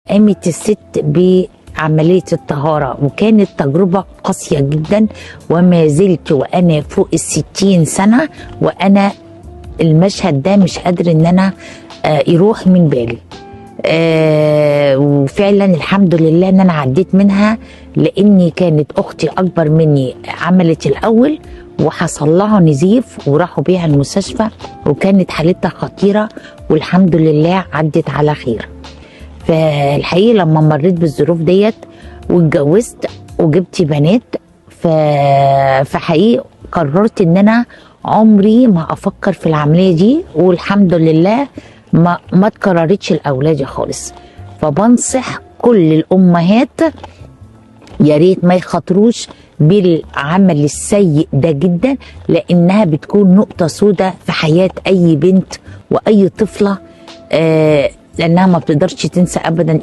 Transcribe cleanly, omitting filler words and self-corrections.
قامت الست بعملية الطهارة، وكانت تجربة قاسية جدا، وما زلت وأنا فوق ال60 سنة وأنا المشهد ده مش قادر إن أنا يروح من بالي. وفعلا الحمد لله إن أنا عديت منها، لأني كانت أختي أكبر مني عملت الأول وحصل لها نزيف وراحوا بيها المستشفى، وكانت حالتها خطيرة والحمد لله عدت على خير. فالحقيقة لما مريت بالظروف ديت واتجوزت وجبت بنات، فحقيقي قررت ان انا عمري ما افكر في العملية دي، والحمد لله ما اتكررتش لاولادي خالص. فبنصح كل الامهات يا ريت ما يخاطروش بالعمل السيء ده جدا، لانها بتكون نقطة سوداء في حياة اي بنت واي طفلة، لانها ما بتقدرش تنسى ابدا